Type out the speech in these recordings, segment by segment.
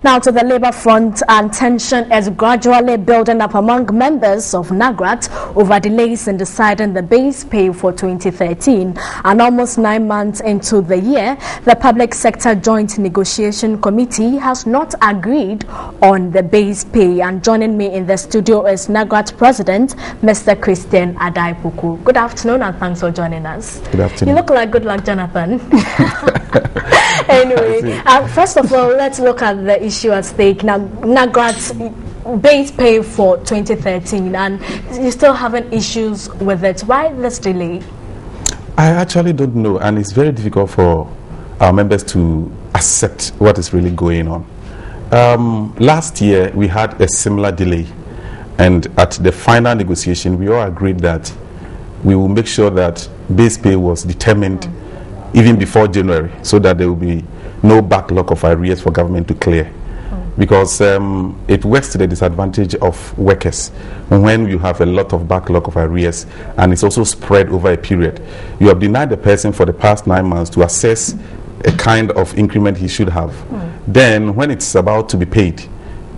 Now to the Labour front, and tension is gradually building up among members of NAGRAT over delays in deciding the base pay for 2013. And almost 9 months into the year, the Public Sector Joint Negotiation Committee has not agreed on the base pay. And joining me in the studio is NAGRAT President, Mr. Christian Adaipuku. Good afternoon and thanks for joining us. Good afternoon. You look like good luck, Jonathan. Anyway, first of all, let's look at the issue at stake. Now, NAGRAT's base pay for 2013, and you're still having issues with it. Why this delay? I actually don't know, and it's very difficult for our members to accept what is really going on. Last year, we had a similar delay, and at the final negotiation, we all agreed that we will make sure that base pay was determined even before January, so that there will be no backlog of arrears for government to clear. Because it works to the disadvantage of workers when you have a lot of backlog of arrears, and it's also spread over a period. You have denied the person for the past 9 months to assess a kind of increment he should have. Then when it's about to be paid,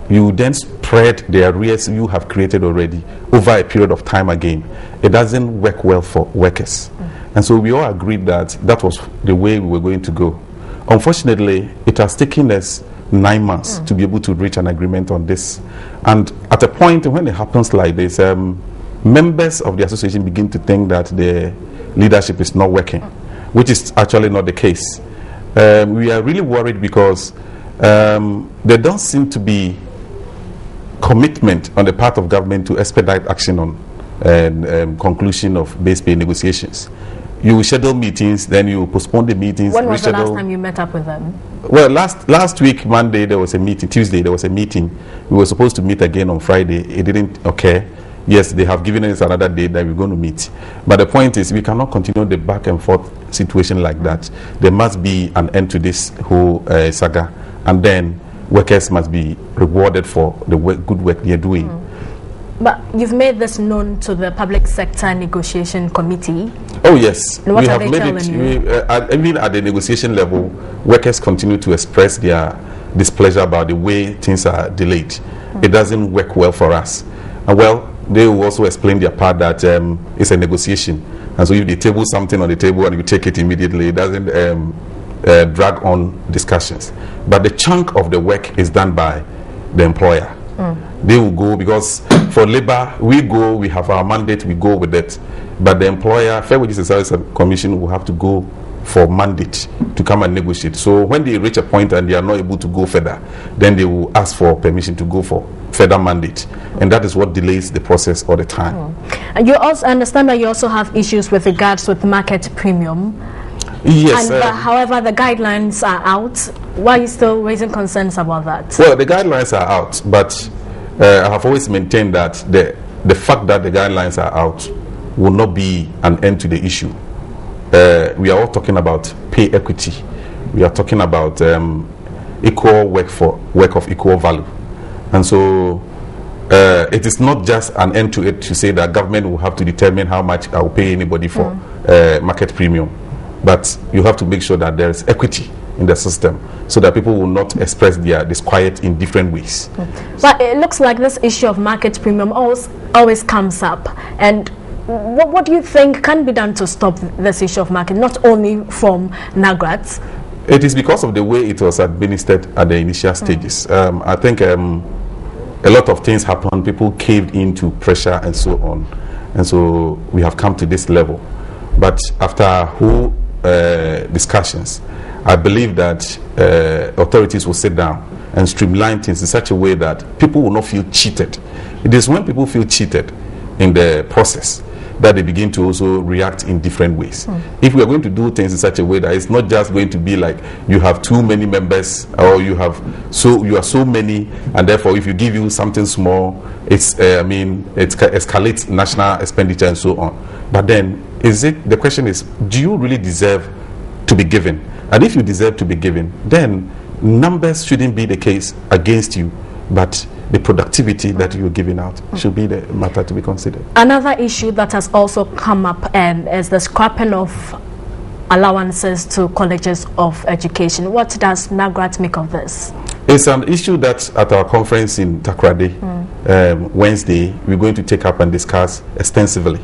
you then spread the arrears you have created already over a period of time again. It doesn't work well for workers. And so we all agreed that that was the way we were going to go. Unfortunately, it has taken us 9 months to be able to reach an agreement on this. And at a point when it happens like this, members of the association begin to think that the leadership is not working, which is actually not the case. We are really worried because there don't seem to be commitment on the part of government to expedite action on conclusion of base pay negotiations. You will schedule meetings, then you postpone the meetings. When was the last time you met up with them? Well, last week, Monday, there was a meeting. Tuesday, there was a meeting. We were supposed to meet again on Friday. It didn't occur. Yes, they have given us another date that we're going to meet. But the point is, we cannot continue the back and forth situation like that. There must be an end to this whole saga. And then workers must be rewarded for the good work they're doing. But you've made this known to the Public Sector Negotiation Committee. Oh yes, we have made it. Even at the negotiation level, workers continue to express their displeasure about the way things are delayed. It doesn't work well for us. And well, they will also explain their part that it's a negotiation. And so if they table something on the table and you take it immediately, it doesn't drag on discussions. But the chunk of the work is done by the employer. They will go, because for labor, we have our mandate, we go with it. But the employer, Fair Wages and Salaries Commission, will have to go for mandate to come and negotiate. So when they reach a point and they are not able to go further, then they will ask for permission to go for further mandate. And that is what delays the process all the time. And you also understand that you also have issues with regards with market premium. Yes. And however, the guidelines are out. Why are you still raising concerns about that? Well, the guidelines are out, but I have always maintained that the fact that the guidelines are out will not be an end to the issue. We are all talking about pay equity. We are talking about equal work for work of equal value. And so it is not just an end to it to say that government will have to determine how much I will pay anybody for market premium. But you have to make sure that there is equity in the system so that people will not express their disquiet in different ways. But it looks like this issue of market premium always comes up. And what do you think can be done to stop this issue of market, not only from NAGRAT? It is because of the way it was administered at the initial stages. I think a lot of things happened. People caved into pressure and so on. And so we have come to this level. But after whole discussions, I believe that authorities will sit down and streamline things in such a way that people will not feel cheated. It is when people feel cheated in the process that they begin to also react in different ways. If we are going to do things in such a way that it's not just going to be like you have too many members, or you are so many, and therefore if you give you something small, it escalates national expenditure and so on. But then the question is, do you really deserve to be given? And if you deserve to be given, then numbers shouldn't be the case against you, but the productivity that you're giving out should be the matter to be considered. Another issue that has also come up is the scrapping of allowances to colleges of education. What does NAGRAT make of this? It's an issue that at our conference in Takoradi, Wednesday, we're going to take up and discuss extensively,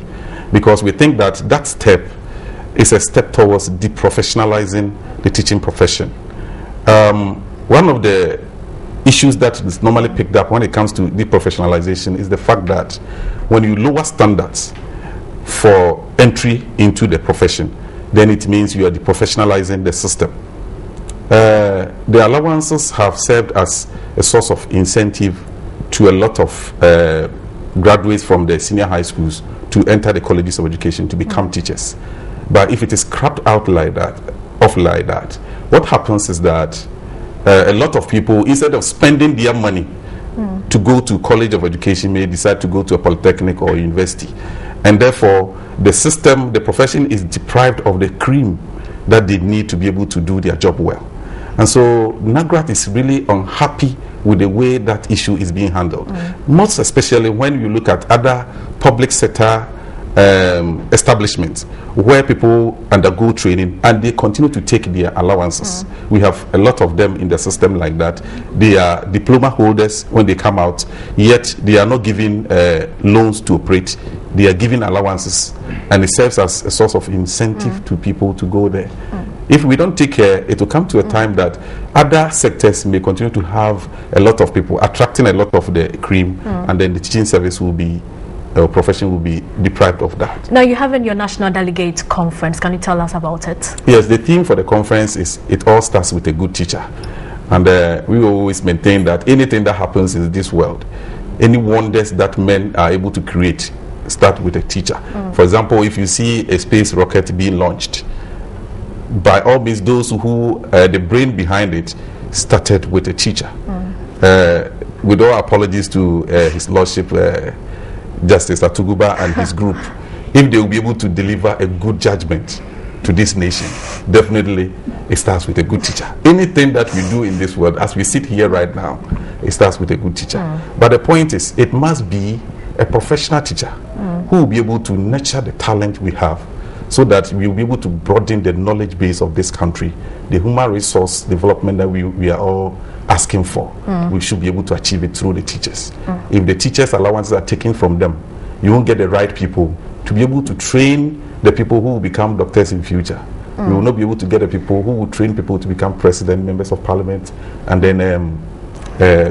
because we think that that step is a step towards deprofessionalizing the teaching profession. One of the issues that is normally picked up when it comes to deprofessionalization is the fact that when you lower standards for entry into the profession, then it means you are deprofessionalizing the system. The allowances have served as a source of incentive to a lot of graduates from the senior high schools to enter the colleges of education to become teachers. But if it is scrapped out like that, what happens is that a lot of people, instead of spending their money to go to college of education, may decide to go to a polytechnic or university, and therefore the system, the profession is deprived of the cream that they need to be able to do their job well. And so NAGRAT is really unhappy with the way that issue is being handled, most especially when you look at other public sector establishments where people undergo training and they continue to take their allowances. We have a lot of them in the system like that. They are diploma holders when they come out, yet they are not given loans to operate. They are given allowances, and it serves as a source of incentive to people to go there. If we don't take care, it will come to a time that other sectors may continue to have a lot of people attracting a lot of the cream, and then the teaching service will be, profession will be deprived of that. Now you have in your National Delegate Conference. Can you tell us about it? Yes, the theme for the conference is it all starts with a good teacher. And we will always maintain that anything that happens in this world, any wonders that men are able to create, start with a teacher. For example, if you see a space rocket being launched, by all means, those who, the brain behind it, started with a teacher. With all apologies to His Lordship, Justice Atuguba and his group, if they will be able to deliver a good judgment to this nation, definitely it starts with a good teacher. Anything that we do in this world, as we sit here right now, it starts with a good teacher. But the point is, it must be a professional teacher who will be able to nurture the talent we have, so that we will be able to broaden the knowledge base of this country, the human resource development that we are all asking for. We should be able to achieve it through the teachers. If the teachers' allowances are taken from them, you won't get the right people to be able to train the people who will become doctors in future. You will not be able to get the people who will train people to become president, members of parliament, and then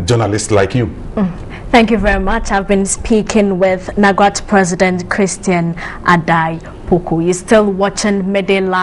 journalists like you. Thank you very much. I've been speaking with NAGRAT President Christian Adai Poku. You're still watching Midday Live.